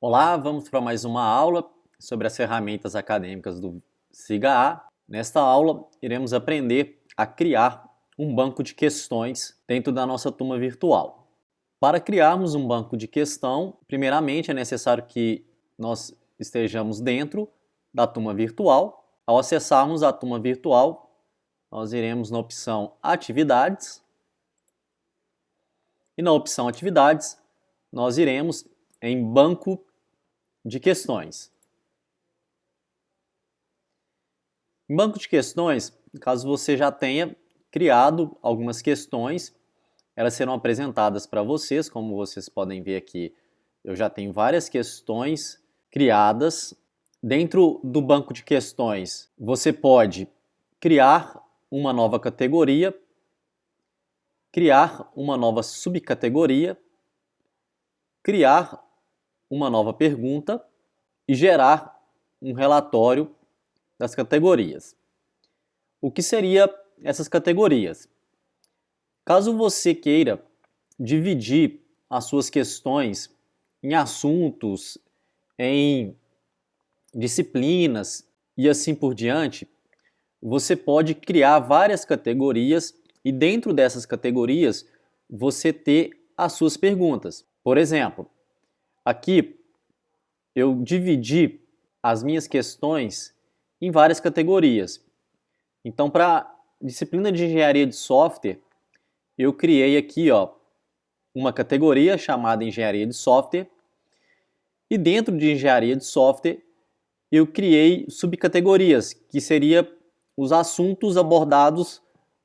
Olá, vamos para mais uma aula sobre as ferramentas acadêmicas do SIGA-A. Nesta aula, iremos aprender a criar um banco de questões dentro da nossa turma virtual. Para criarmos um banco de questão, primeiramente é necessário que nós estejamos dentro da turma virtual. Ao acessarmos a turma virtual, nós iremos na opção Atividades. E na opção Atividades, nós iremos em Banco de questões. Em banco de questões, caso você já tenha criado algumas questões, elas serão apresentadas para vocês, como vocês podem ver aqui, eu já tenho várias questões criadas. Dentro do banco de questões, você pode criar uma nova categoria, criar uma nova subcategoria, criar uma nova pergunta e gerar um relatório das categorias. O que seriam essas categorias? Caso você queira dividir as suas questões em assuntos, em disciplinas e assim por diante, você pode criar várias categorias e dentro dessas categorias você ter as suas perguntas. Por exemplo, aqui eu dividi as minhas questões em várias categorias. Então, para a disciplina de engenharia de software, eu criei aqui uma categoria chamada engenharia de software e dentro de engenharia de software eu criei subcategorias, que seriam os assuntos abordados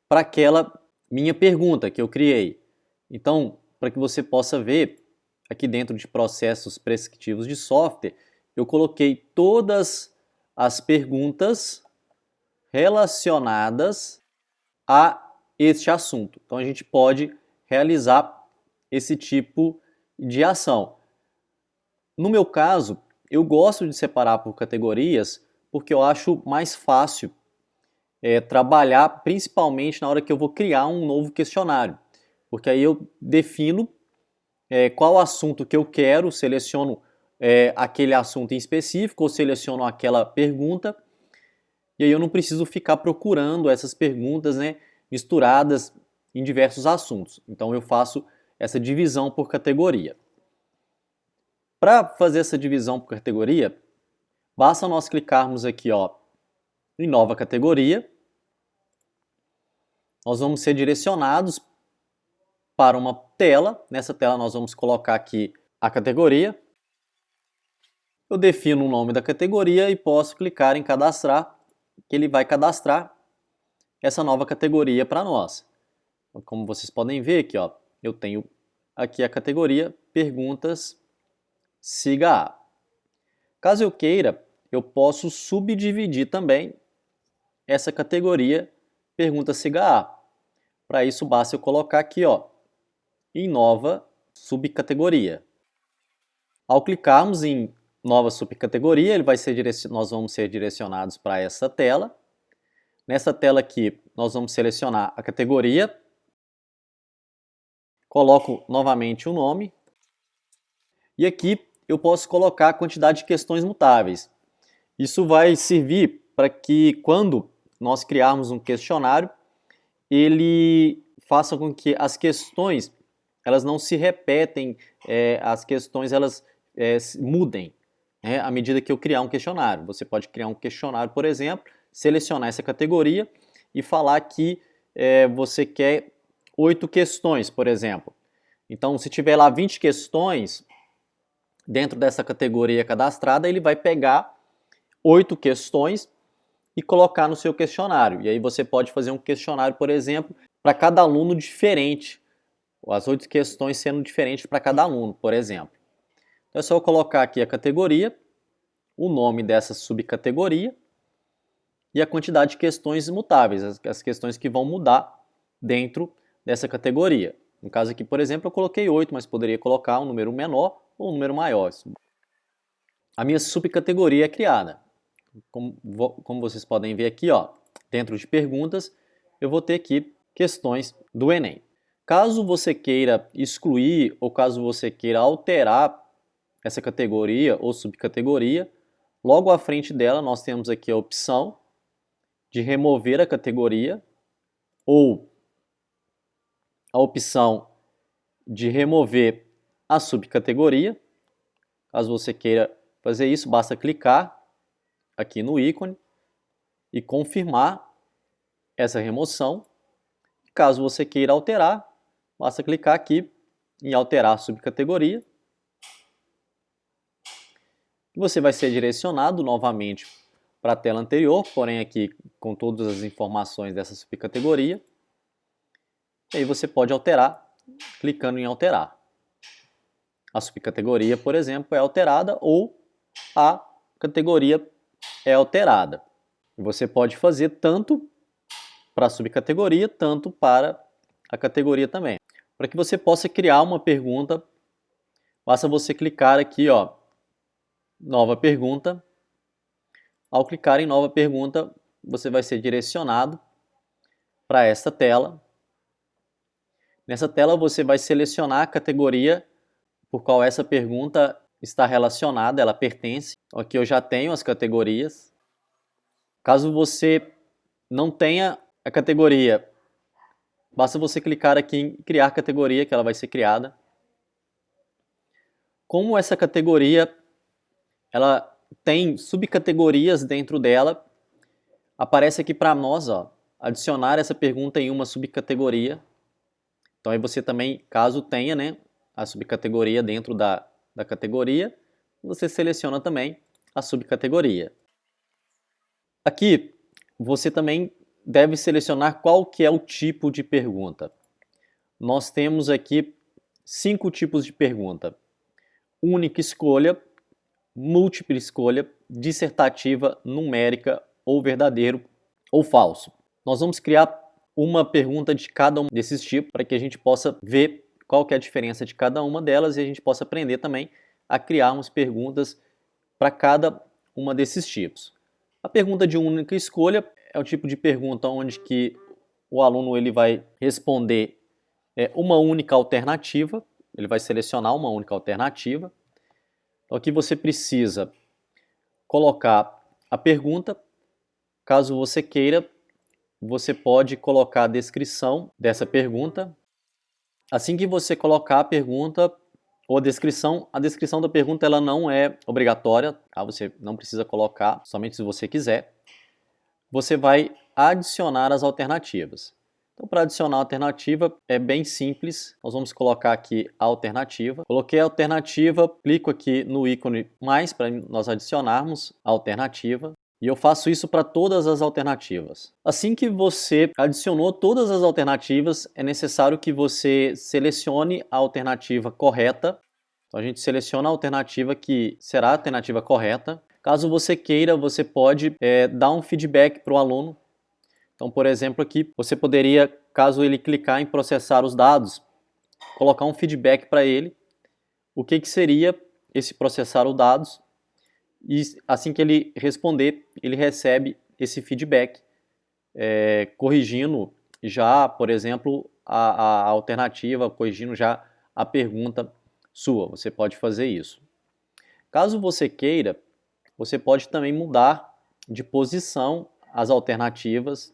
para aquela minha pergunta que eu criei. Então, para que você possa ver, aqui dentro de processos prescritivos de software, eu coloquei todas as perguntas relacionadas a este assunto. Então a gente pode realizar esse tipo de ação. No meu caso, eu gosto de separar por categorias porque eu acho mais fácil trabalhar, principalmente na hora que eu vou criar um novo questionário. Porque aí eu defino qual assunto que eu quero, seleciono aquele assunto em específico ou seleciono aquela pergunta e aí eu não preciso ficar procurando essas perguntas, misturadas em diversos assuntos. Então eu faço essa divisão por categoria. Para fazer essa divisão por categoria, basta nós clicarmos aqui em nova categoria. Nós vamos ser direcionados para uma tela. Nessa tela nós vamos colocar aqui a categoria. Eu defino o nome da categoria e posso clicar em cadastrar, que ele vai cadastrar essa nova categoria para nós. Como vocês podem ver aqui, eu tenho aqui a categoria Perguntas SIGA-A. Caso eu queira, eu posso subdividir também essa categoria Perguntas SIGA-A. Para isso, basta eu colocar aqui em nova subcategoria. Ao clicarmos em nova subcategoria, nós vamos ser direcionados para essa tela. Nessa tela aqui, nós vamos selecionar a categoria, coloco novamente o nome, e aqui eu posso colocar a quantidade de questões mutáveis. Isso vai servir para que quando nós criarmos um questionário, ele faça com que as questões elas não se repetem, as questões elas mudem à medida que eu criar um questionário. Você pode criar um questionário, por exemplo, selecionar essa categoria e falar que você quer 8 questões, por exemplo. Então, se tiver lá 20 questões dentro dessa categoria cadastrada, ele vai pegar 8 questões e colocar no seu questionário. E aí você pode fazer um questionário, por exemplo, para cada aluno diferente. As 8 questões sendo diferentes para cada aluno, por exemplo. Então é só eu colocar aqui a categoria, o nome dessa subcategoria e a quantidade de questões imutáveis, as questões que vão mudar dentro dessa categoria. No caso aqui, por exemplo, eu coloquei 8, mas poderia colocar um número menor ou um número maior. A minha subcategoria é criada. Como vocês podem ver aqui, dentro de perguntas, eu vou ter aqui questões do Enem. Caso você queira excluir ou caso você queira alterar essa categoria ou subcategoria. Logo à frente dela nós temos aqui a opção de remover a categoria ou a opção de remover a subcategoria. Caso você queira fazer isso, basta clicar aqui no ícone e confirmar essa remoção. Caso você queira alterar, basta clicar aqui em alterar a subcategoria. Você vai ser direcionado novamente para a tela anterior, porém aqui com todas as informações dessa subcategoria. E aí você pode alterar clicando em alterar. A subcategoria, por exemplo, é alterada ou a categoria é alterada. Você pode fazer tanto para a subcategoria, tanto para a categoria também. Para que você possa criar uma pergunta, basta você clicar aqui, ó, nova pergunta. Ao clicar em nova pergunta, você vai ser direcionado para esta tela. Nessa tela você vai selecionar a categoria por qual essa pergunta está relacionada, ela pertence. Aqui eu já tenho as categorias. Caso você não tenha a categoria, basta você clicar aqui em criar categoria, que ela vai ser criada. Como essa categoria ela tem subcategorias dentro dela, aparece aqui para nós, ó, adicionar essa pergunta em uma subcategoria. Então aí você também, caso tenha, né, a subcategoria dentro da categoria, você seleciona também a subcategoria. Aqui você também deve selecionar qual que é o tipo de pergunta. Nós temos aqui 5 tipos de pergunta: única escolha, múltipla escolha, dissertativa, numérica ou verdadeiro ou falso. Nós vamos criar uma pergunta de cada um desses tipos para que a gente possa ver qual que é a diferença de cada uma delas e a gente possa aprender também a criarmos perguntas para cada uma desses tipos. A pergunta de única escolha é o tipo de pergunta onde que o aluno ele vai responder uma única alternativa, ele vai selecionar uma única alternativa. Então aqui você precisa colocar a pergunta. Caso você queira, você pode colocar a descrição dessa pergunta. Assim que você colocar a pergunta ou a descrição da pergunta ela não é obrigatória, tá? Você não precisa colocar, somente se você quiser. Você vai adicionar as alternativas. Então, para adicionar a alternativa é bem simples. Nós vamos colocar aqui a alternativa. Coloquei a alternativa, clico aqui no ícone mais para nós adicionarmos a alternativa. E eu faço isso para todas as alternativas. Assim que você adicionou todas as alternativas, é necessário que você selecione a alternativa correta. Então a gente seleciona a alternativa que será a alternativa correta. Caso você queira, você pode dar um feedback para o aluno. Então, por exemplo, aqui você poderia, caso ele clicar em processar os dados, colocar um feedback para ele. O que seria esse processar os dados? E assim que ele responder, ele recebe esse feedback, corrigindo já, por exemplo, a alternativa, corrigindo já a pergunta sua. Você pode fazer isso. Caso você queira, você pode também mudar de posição as alternativas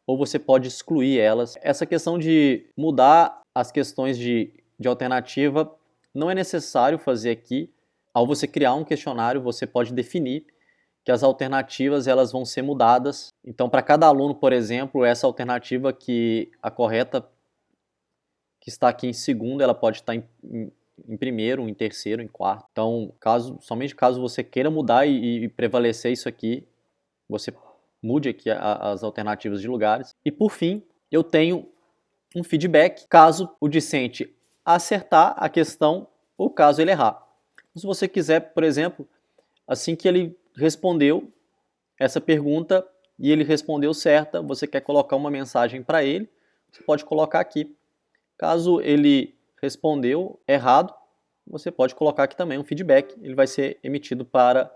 ou você pode excluir elas. Essa questão de mudar as questões de alternativa não é necessário fazer aqui. Ao você criar um questionário, você pode definir que as alternativas elas vão ser mudadas. Então, para cada aluno, por exemplo, essa alternativa que a correta que está aqui em segundo, ela pode estar em primeiro, em terceiro, em quarto. Então, somente caso você queira mudar e prevalecer isso aqui, você mude aqui as alternativas de lugares. E por fim, eu tenho um feedback caso o discente acertar a questão ou caso ele errar. Se você quiser, por exemplo, assim que ele respondeu essa pergunta e ele respondeu certa, você quer colocar uma mensagem para ele, você pode colocar aqui. Caso ele respondeu errado, você pode colocar aqui também um feedback, ele vai ser emitido para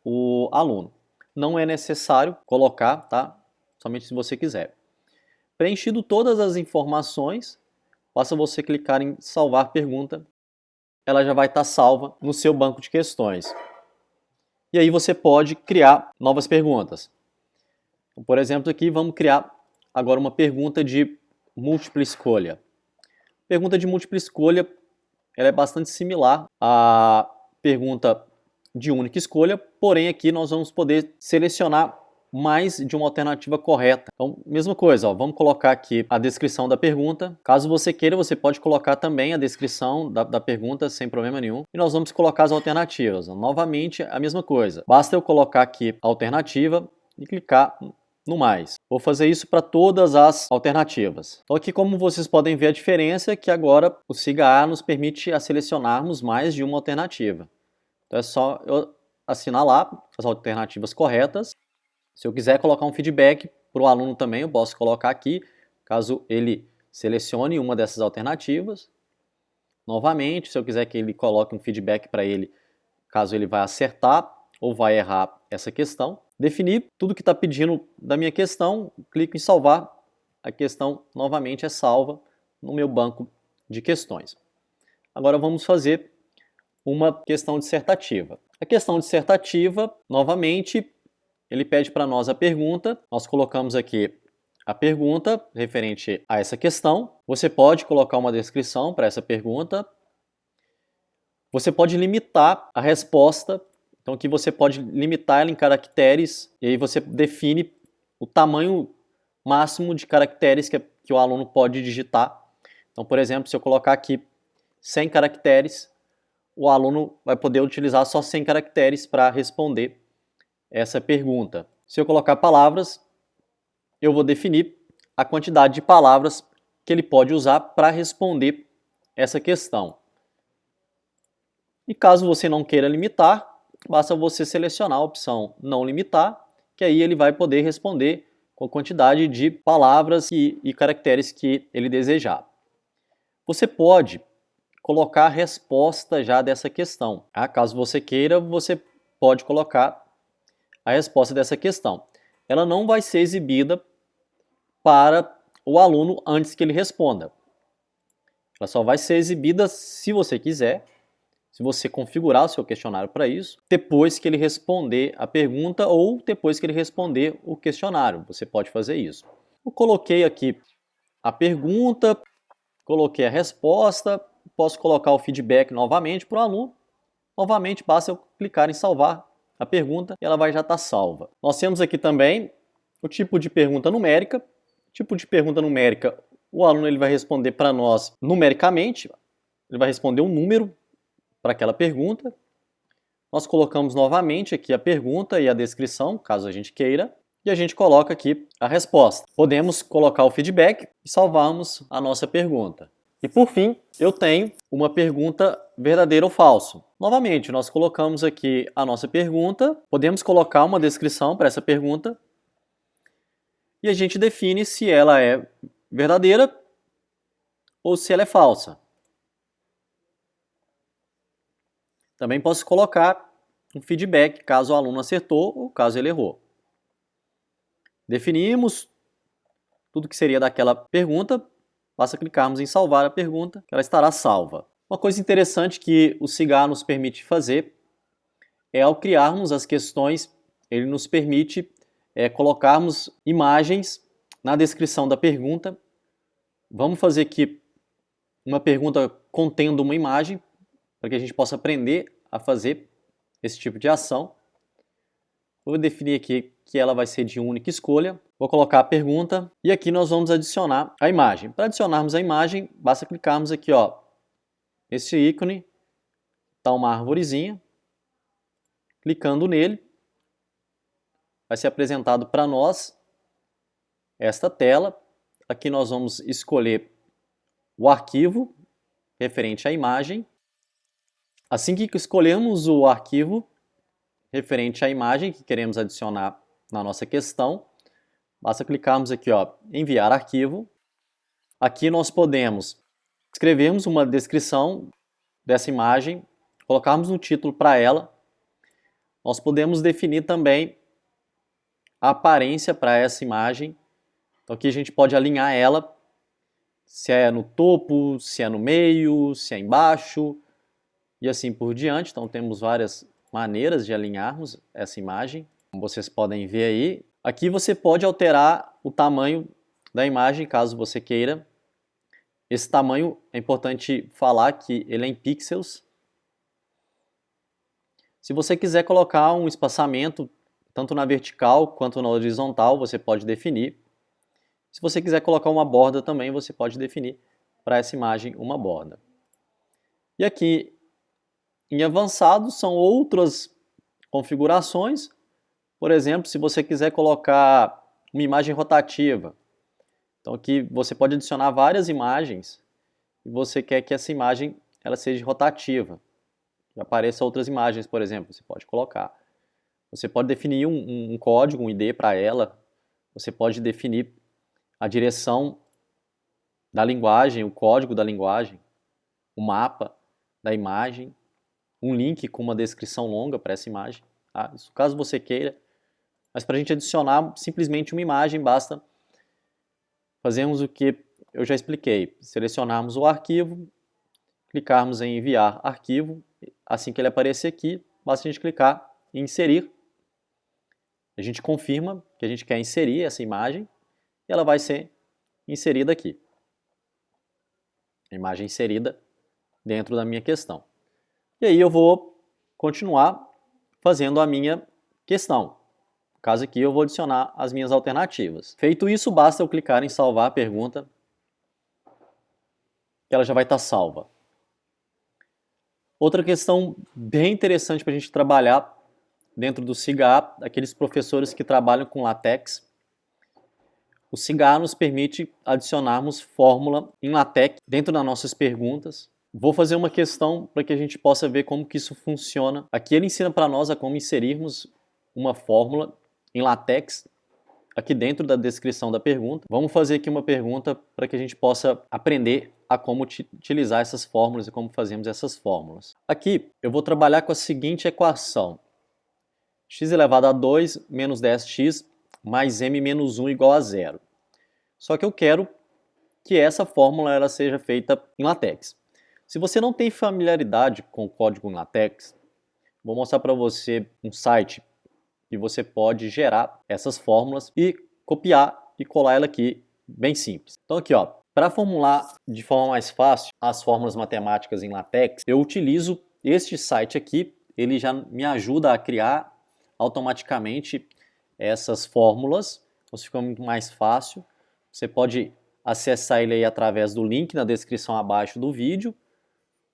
o aluno. Não é necessário colocar, tá? Somente se você quiser. Preenchido todas as informações, basta você clicar em salvar pergunta ela já vai estar salva no seu banco de questões. E aí você pode criar novas perguntas. Por exemplo, aqui vamos criar agora uma pergunta de múltipla escolha. Pergunta de múltipla escolha, ela é bastante similar à pergunta de única escolha, porém aqui nós vamos poder selecionar mais de uma alternativa correta. Então, mesma coisa, ó, vamos colocar aqui a descrição da pergunta. Caso você queira, você pode colocar também a descrição da pergunta sem problema nenhum. E nós vamos colocar as alternativas. Novamente, a mesma coisa. Basta eu colocar aqui a alternativa e clicar no mais. Vou fazer isso para todas as alternativas. Então aqui, como vocês podem ver, a diferença é que agora o SIGA A nos permite selecionarmos mais de uma alternativa. Então é só eu assinalar as alternativas corretas. Se eu quiser colocar um feedback para o aluno também, eu posso colocar aqui, caso ele selecione uma dessas alternativas. Novamente, se eu quiser que ele coloque um feedback para ele, caso ele vai acertar ou vai errar essa questão. Definir tudo que está pedindo da minha questão, clico em salvar, a questão novamente é salva no meu banco de questões. Agora vamos fazer uma questão dissertativa. A questão dissertativa, novamente, ele pede para nós a pergunta, nós colocamos aqui a pergunta referente a essa questão. Você pode colocar uma descrição para essa pergunta. Você pode limitar a resposta, então aqui você pode limitar ela em caracteres, e aí você define o tamanho máximo de caracteres que o aluno pode digitar. Então, por exemplo, se eu colocar aqui 100 caracteres, o aluno vai poder utilizar só 100 caracteres para responder essa pergunta. Se eu colocar palavras, eu vou definir a quantidade de palavras que ele pode usar para responder essa questão. E caso você não queira limitar, basta você selecionar a opção não limitar, que aí ele vai poder responder com a quantidade de palavras e caracteres que ele desejar. Você pode colocar a resposta já dessa questão. Caso você queira, você pode colocar a resposta dessa questão. Ela não vai ser exibida para o aluno antes que ele responda. Ela só vai ser exibida, se você quiser, se você configurar o seu questionário para isso, depois que ele responder a pergunta ou depois que ele responder o questionário. Você pode fazer isso. Eu coloquei aqui a pergunta, coloquei a resposta, posso colocar o feedback novamente para o aluno. Novamente, basta eu clicar em salvar a pergunta e ela vai já estar salva. Nós temos aqui também o tipo de pergunta numérica. Tipo de pergunta numérica, o aluno ele vai responder para nós numericamente, ele vai responder um número para aquela pergunta. Nós colocamos novamente aqui a pergunta e a descrição, caso a gente queira, e a gente coloca aqui a resposta. Podemos colocar o feedback e salvarmos a nossa pergunta. E por fim, eu tenho uma pergunta verdadeira ou falso. Novamente, nós colocamos aqui a nossa pergunta, podemos colocar uma descrição para essa pergunta, e a gente define se ela é verdadeira ou se ela é falsa. Também posso colocar um feedback caso o aluno acertou ou caso ele errou. Definimos tudo que seria daquela pergunta, basta clicarmos em salvar a pergunta, que ela estará salva. Uma coisa interessante que o SIGA nos permite fazer é, ao criarmos as questões, ele nos permite colocarmos imagens na descrição da pergunta. Vamos fazer aqui uma pergunta contendo uma imagem, para que a gente possa aprender a fazer esse tipo de ação. Vou definir aqui que ela vai ser de única escolha. Vou colocar a pergunta e aqui nós vamos adicionar a imagem. Para adicionarmos a imagem, basta clicarmos aqui, ó, esse ícone, está uma arvorezinha. Clicando nele, vai ser apresentado para nós esta tela. Aqui nós vamos escolher o arquivo referente à imagem. Assim que escolhemos o arquivo referente à imagem que queremos adicionar na nossa questão, basta clicarmos aqui, ó, enviar arquivo. Aqui nós podemos escrevermos uma descrição dessa imagem, colocarmos um título para ela. Nós podemos definir também a aparência para essa imagem. Então aqui a gente pode alinhar ela, se é no topo, se é no meio, se é embaixo. e assim por diante. Então temos várias maneiras de alinharmos essa imagem, como vocês podem ver aí. Aqui você pode alterar o tamanho da imagem, caso você queira. Esse tamanho é importante falar que ele é em pixels. Se você quiser colocar um espaçamento, tanto na vertical quanto na horizontal, você pode definir. Se você quiser colocar uma borda também, você pode definir para essa imagem uma borda. E aqui, em avançado, são outras configurações. Por exemplo, se você quiser colocar uma imagem rotativa. Então aqui você pode adicionar várias imagens e você quer que essa imagem ela seja rotativa. Que apareça outras imagens, por exemplo, você pode colocar. Você pode definir um código, um ID para ela. Você pode definir a direção da linguagem, o código da linguagem, o mapa da imagem, um link com uma descrição longa para essa imagem. Tá? Isso caso você queira. Mas para a gente adicionar simplesmente uma imagem, basta fazermos o que eu já expliquei. Selecionarmos o arquivo, clicarmos em enviar arquivo. Assim que ele aparecer aqui, basta a gente clicar em inserir. A gente confirma que a gente quer inserir essa imagem e ela vai ser inserida aqui. A imagem inserida dentro da minha questão. E aí eu vou continuar fazendo a minha questão. No caso aqui eu vou adicionar as minhas alternativas. Feito isso, basta eu clicar em salvar a pergunta, que ela já vai estar salva. Outra questão bem interessante para a gente trabalhar dentro do SIGA, aqueles professores que trabalham com LaTeX. O SIGA nos permite adicionarmos fórmula em LaTeX dentro das nossas perguntas. Vou fazer uma questão para que a gente possa ver como que isso funciona. Aqui ele ensina para nós a como inserirmos uma fórmula em LaTeX aqui dentro da descrição da pergunta. Vamos fazer aqui uma pergunta para que a gente possa aprender a como utilizar essas fórmulas e como fazemos essas fórmulas. Aqui eu vou trabalhar com a seguinte equação. X elevado a 2 menos 10x mais m menos 1 igual a 0. Só que eu quero que essa fórmula ela seja feita em LaTeX. Se você não tem familiaridade com o código em LaTeX, vou mostrar para você um site que você pode gerar essas fórmulas e copiar e colar ela aqui, bem simples. Então aqui, ó, para formular de forma mais fácil as fórmulas matemáticas em LaTeX, eu utilizo este site aqui, ele já me ajuda a criar automaticamente essas fórmulas, então fica muito mais fácil. Você pode acessar ele aí através do link na descrição abaixo do vídeo,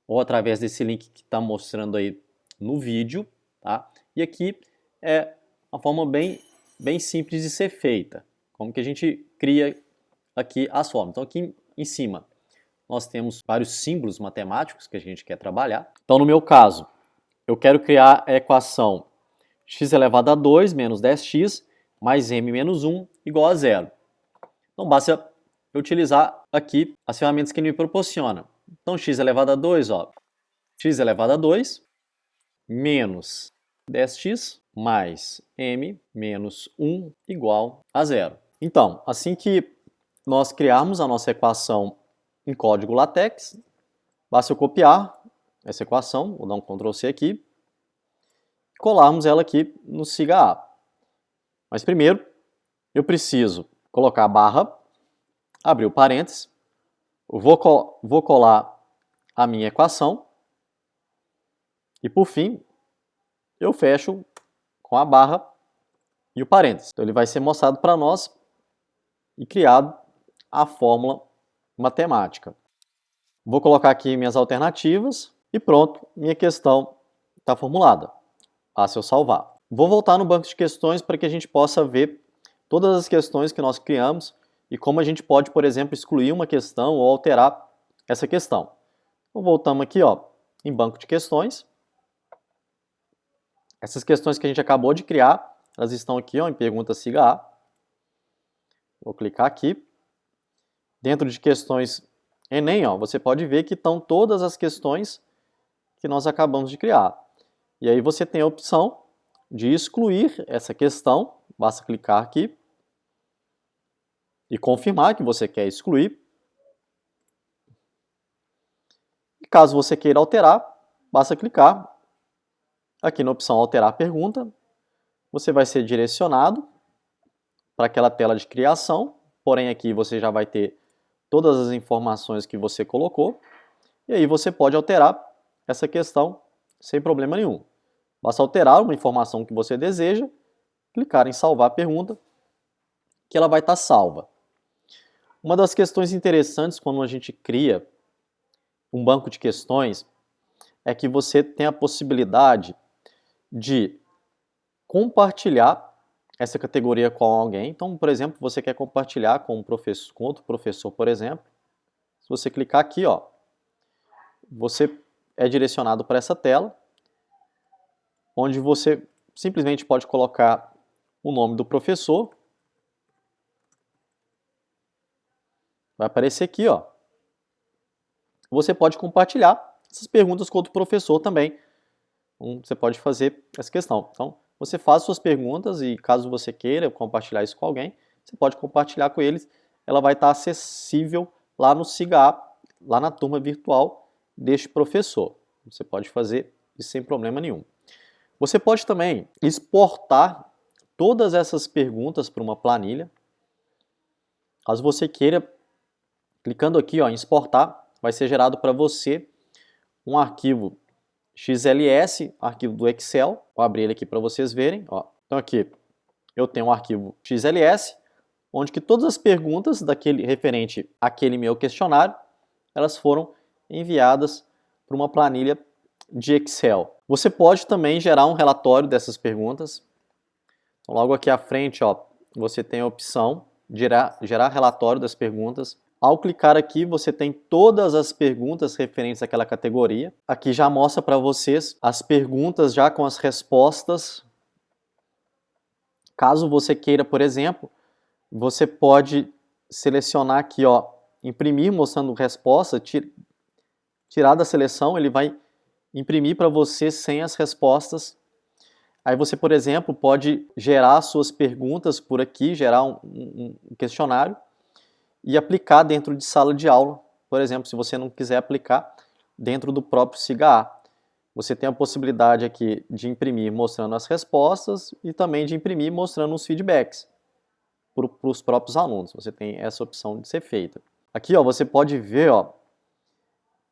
ou através desse link que está mostrando aí no vídeo, tá? E aqui é uma forma bem simples de ser feita. Como que a gente cria aqui as fórmulas. Então aqui em cima nós temos vários símbolos matemáticos que a gente quer trabalhar. Então no meu caso, eu quero criar a equação x elevado a 2 menos 10x mais m menos 1 igual a 0. Então basta eu utilizar aqui as ferramentas que ele me proporciona. Então x elevado a 2, ó, x elevado a 2 menos 10x mais m menos 1 igual a 0. Então, assim que nós criarmos a nossa equação em código LaTeX, basta eu copiar essa equação, vou dar um Ctrl C aqui, e colarmos ela aqui no SIGA. Mas primeiro, eu preciso colocar a barra, abrir o parênteses, vou colar a minha equação, e por fim, eu fecho com a barra e o parênteses. Então ele vai ser mostrado para nós e criado a fórmula matemática. Vou colocar aqui minhas alternativas e pronto, minha questão está formulada. Basta eu salvar. Vou voltar no banco de questões para que a gente possa ver todas as questões que nós criamos e como a gente pode, por exemplo, excluir uma questão ou alterar essa questão. Então voltamos aqui, ó, em banco de questões. Essas questões que a gente acabou de criar, elas estão aqui, ó, em pergunta SIGA. Vou clicar aqui. Dentro de questões Enem, ó, você pode ver que estão todas as questões que nós acabamos de criar. E aí você tem a opção de excluir essa questão. Basta clicar aqui e confirmar que você quer excluir. E caso você queira alterar, basta clicar aqui na opção alterar pergunta, você vai ser direcionado para aquela tela de criação, porém aqui você já vai ter todas as informações que você colocou, e aí você pode alterar essa questão sem problema nenhum. Basta alterar uma informação que você deseja, clicar em salvar a pergunta, que ela vai estar salva. Uma das questões interessantes quando a gente cria um banco de questões é que você tem a possibilidade de compartilhar essa categoria com alguém. Então, por exemplo, você quer compartilhar com um professor, com outro professor, por exemplo. Se você clicar aqui, ó, você é direcionado para essa tela, onde você simplesmente pode colocar o nome do professor. Vai aparecer aqui, ó. Você pode compartilhar essas perguntas com outro professor também. Então, você pode fazer essa questão. Então, você faz suas perguntas e caso você queira compartilhar isso com alguém, você pode compartilhar com eles. Ela vai estar acessível lá no SIGA, lá na turma virtual deste professor. Você pode fazer isso sem problema nenhum. Você pode também exportar todas essas perguntas para uma planilha. Caso você queira, clicando aqui ó, em exportar, vai ser gerado para você um arquivo XLS, arquivo do Excel. Vou abrir ele aqui para vocês verem. Ó. Então aqui eu tenho um arquivo XLS, onde que todas as perguntas daquele referente àquele meu questionário, elas foram enviadas para uma planilha de Excel. Você pode também gerar um relatório dessas perguntas. Então, logo aqui à frente, ó, você tem a opção de gerar relatório das perguntas. Ao clicar aqui, você tem todas as perguntas referentes àquela categoria. Aqui já mostra para vocês as perguntas já com as respostas. Caso você queira, por exemplo, você pode selecionar aqui, ó, imprimir mostrando resposta, tirar da seleção, ele vai imprimir para você sem as respostas. Aí você, por exemplo, pode gerar suas perguntas por aqui, gerar um questionário e aplicar dentro de sala de aula. Por exemplo, se você não quiser aplicar dentro do próprio SIGA. Você tem a possibilidade aqui de imprimir mostrando as respostas e também de imprimir mostrando os feedbacks para os próprios alunos. Você tem essa opção de ser feita. Aqui ó, você pode ver ó,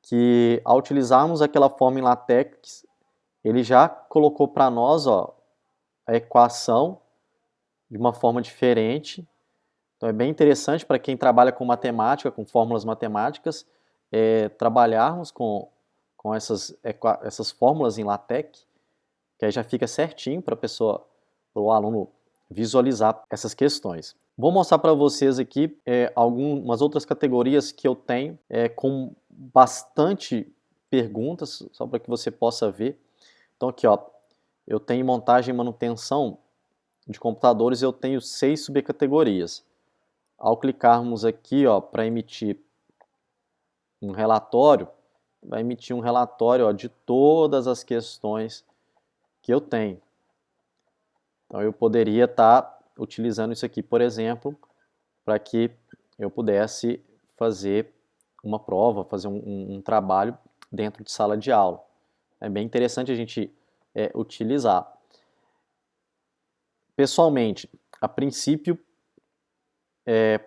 que ao utilizarmos aquela forma em LaTeX, ele já colocou para nós ó, a equação de uma forma diferente. Então é bem interessante para quem trabalha com matemática, com fórmulas matemáticas, trabalharmos com essas fórmulas em LaTeX, que aí já fica certinho para o aluno visualizar essas questões. Vou mostrar para vocês aqui algumas outras categorias que eu tenho com bastante perguntas, só para que você possa ver. Então aqui ó, eu tenho montagem e manutenção de computadores, eu tenho 6 subcategorias. Ao clicarmos aqui para emitir um relatório, vai emitir um relatório de todas as questões que eu tenho. Então eu poderia estar utilizando isso aqui, por exemplo, para que eu pudesse fazer uma prova, fazer um trabalho dentro de sala de aula. É bem interessante a gente utilizar. Pessoalmente, a princípio,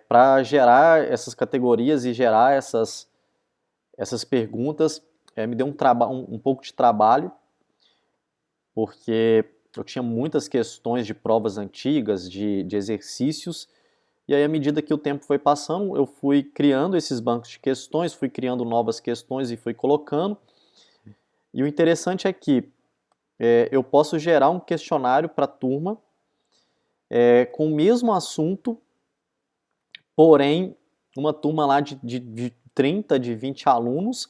para gerar essas categorias e gerar essas perguntas, me deu um pouco de trabalho, porque eu tinha muitas questões de provas antigas, de exercícios, e aí à medida que o tempo foi passando, eu fui criando esses bancos de questões, fui criando novas questões e fui colocando. E o interessante é que eu posso gerar um questionário para a turma com o mesmo assunto, porém, uma turma lá de 30, de 20 alunos,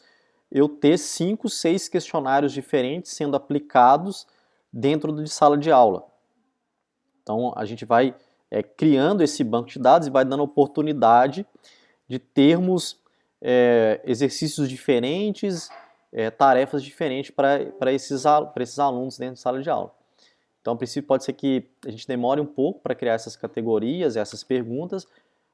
eu ter 5, 6 questionários diferentes sendo aplicados dentro de sala de aula. Então, a gente vai criando esse banco de dados e vai dando oportunidade de termos exercícios diferentes, tarefas diferentes para esses alunos dentro de sala de aula. Então, a princípio, pode ser que a gente demore um pouco para criar essas categorias, essas perguntas,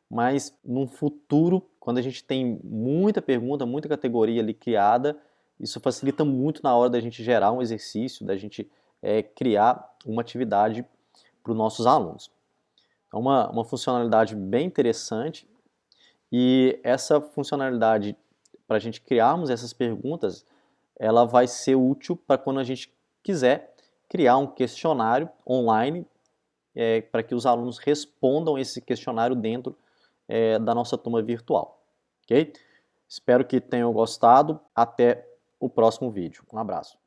mas no futuro, quando a gente tem muita pergunta, muita categoria ali criada, Isso facilita muito na hora da gente gerar um exercício, da gente criar uma atividade para os nossos alunos. É uma funcionalidade bem interessante e essa funcionalidade, para a gente criarmos essas perguntas, ela vai ser útil para quando a gente quiser criar um questionário online para que os alunos respondam esse questionário dentro da nossa turma virtual. Ok? Espero que tenham gostado. Até o próximo vídeo. Um abraço.